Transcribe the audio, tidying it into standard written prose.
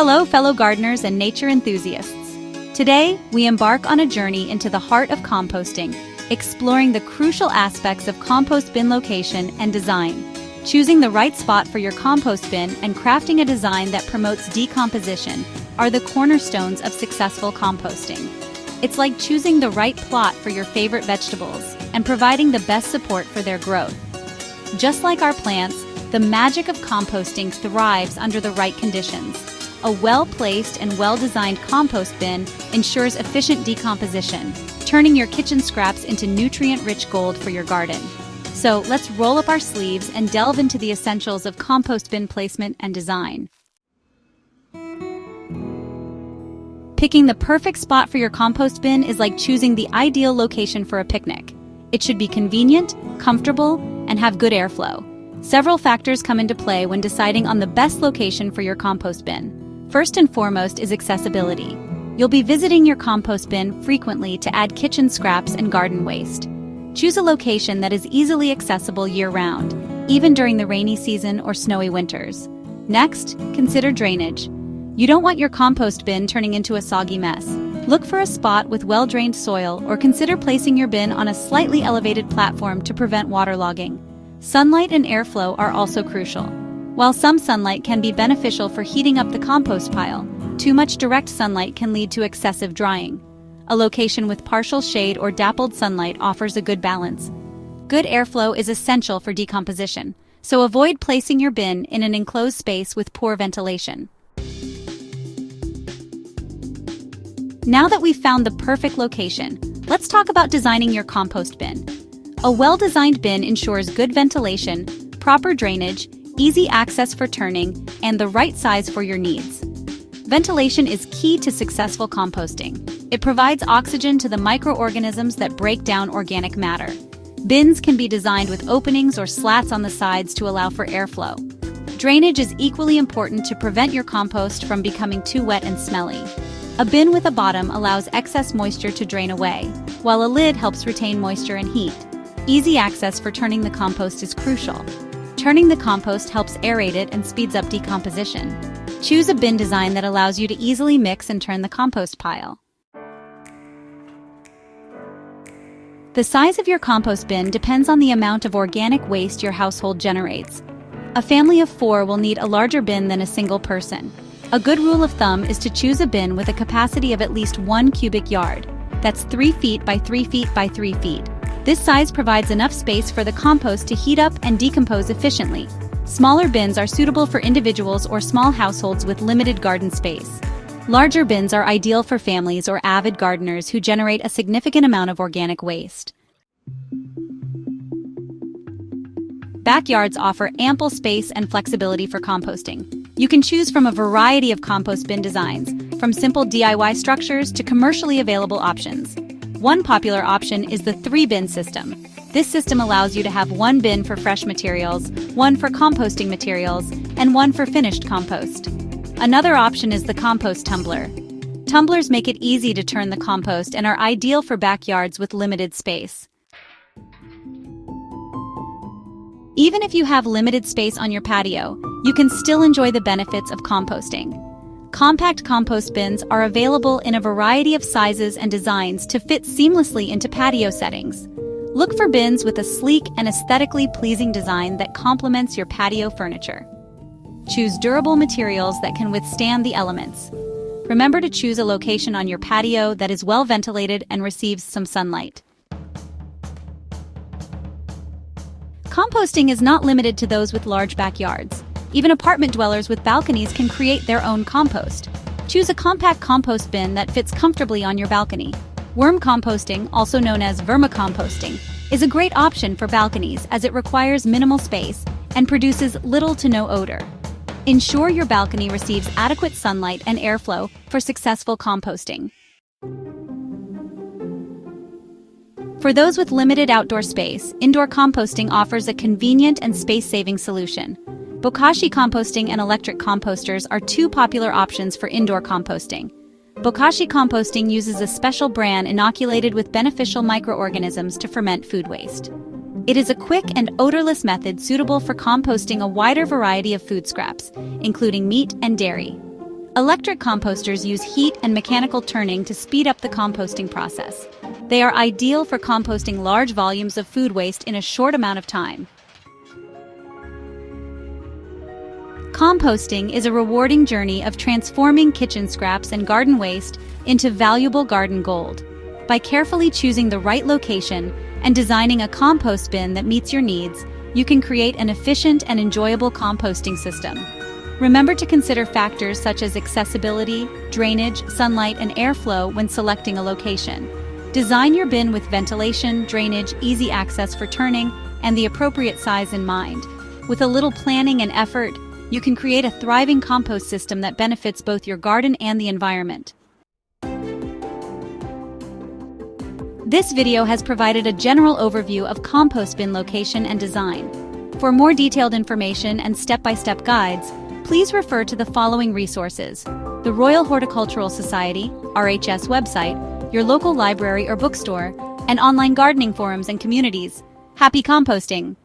Hello, fellow gardeners and nature enthusiasts. Today, we embark on a journey into the heart of composting, exploring the crucial aspects of compost bin location and design. Choosing the right spot for your compost bin and crafting a design that promotes decomposition are the cornerstones of successful composting. It's like choosing the right plot for your favorite vegetables and providing the best support for their growth. Just like our plants, the magic of composting thrives under the right conditions. A well-placed and well-designed compost bin ensures efficient decomposition, turning your kitchen scraps into nutrient-rich gold for your garden. So let's roll up our sleeves and delve into the essentials of compost bin placement and design. Picking the perfect spot for your compost bin is like choosing the ideal location for a picnic. It should be convenient, comfortable, and have good airflow. Several factors come into play when deciding on the best location for your compost bin. First and foremost is accessibility. You'll be visiting your compost bin frequently to add kitchen scraps and garden waste. Choose a location that is easily accessible year-round, even during the rainy season or snowy winters. Next, consider drainage. You don't want your compost bin turning into a soggy mess. Look for a spot with well-drained soil or consider placing your bin on a slightly elevated platform to prevent waterlogging. Sunlight and airflow are also crucial. While some sunlight can be beneficial for heating up the compost pile, too much direct sunlight can lead to excessive drying. A location with partial shade or dappled sunlight offers a good balance. Good airflow is essential for decomposition, so avoid placing your bin in an enclosed space with poor ventilation. Now that we've found the perfect location, let's talk about designing your compost bin. A well-designed bin ensures good ventilation, proper drainage, easy access for turning, and the right size for your needs. Ventilation is key to successful composting. It provides oxygen to the microorganisms that break down organic matter. Bins can be designed with openings or slats on the sides to allow for airflow. Drainage is equally important to prevent your compost from becoming too wet and smelly. A bin with a bottom allows excess moisture to drain away, while a lid helps retain moisture and heat. Easy access for turning the compost is crucial. Turning the compost helps aerate it and speeds up decomposition. Choose a bin design that allows you to easily mix and turn the compost pile. The size of your compost bin depends on the amount of organic waste your household generates. A family of 4 will need a larger bin than a single person. A good rule of thumb is to choose a bin with a capacity of at least 1 cubic yard. That's 3 feet by 3 feet by 3 feet. This size provides enough space for the compost to heat up and decompose efficiently. Smaller bins are suitable for individuals or small households with limited garden space. Larger bins are ideal for families or avid gardeners who generate a significant amount of organic waste. Backyards offer ample space and flexibility for composting. You can choose from a variety of compost bin designs, from simple DIY structures to commercially available options. One popular option is the 3-bin system. This system allows you to have 1 bin for fresh materials, 1 for composting materials, and 1 for finished compost. Another option is the compost tumbler. Tumblers make it easy to turn the compost and are ideal for backyards with limited space. Even if you have limited space on your patio, you can still enjoy the benefits of composting. Compact compost bins are available in a variety of sizes and designs to fit seamlessly into patio settings. Look for bins with a sleek and aesthetically pleasing design that complements your patio furniture. Choose durable materials that can withstand the elements. Remember to choose a location on your patio that is well ventilated and receives some sunlight. Composting is not limited to those with large backyards. Even apartment dwellers with balconies can create their own compost. Choose a compact compost bin that fits comfortably on your balcony. Worm composting, also known as vermicomposting, is a great option for balconies as it requires minimal space and produces little to no odor. Ensure your balcony receives adequate sunlight and airflow for successful composting. For those with limited outdoor space, indoor composting offers a convenient and space-saving solution. Bokashi composting and electric composters are 2 popular options for indoor composting. Bokashi composting uses a special bran inoculated with beneficial microorganisms to ferment food waste. It is a quick and odorless method suitable for composting a wider variety of food scraps, including meat and dairy. Electric composters use heat and mechanical turning to speed up the composting process. They are ideal for composting large volumes of food waste in a short amount of time. Composting is a rewarding journey of transforming kitchen scraps and garden waste into valuable garden gold. By carefully choosing the right location and designing a compost bin that meets your needs, you can create an efficient and enjoyable composting system. Remember to consider factors such as accessibility, drainage, sunlight, and airflow when selecting a location. Design your bin with ventilation, drainage, easy access for turning, and the appropriate size in mind. With a little planning and effort, you can create a thriving compost system that benefits both your garden and the environment. This video has provided a general overview of compost bin location and design. For more detailed information and step-by-step guides, please refer to the following resources: the Royal Horticultural Society (RHS) website, your local library or bookstore, and online gardening forums and communities. Happy composting!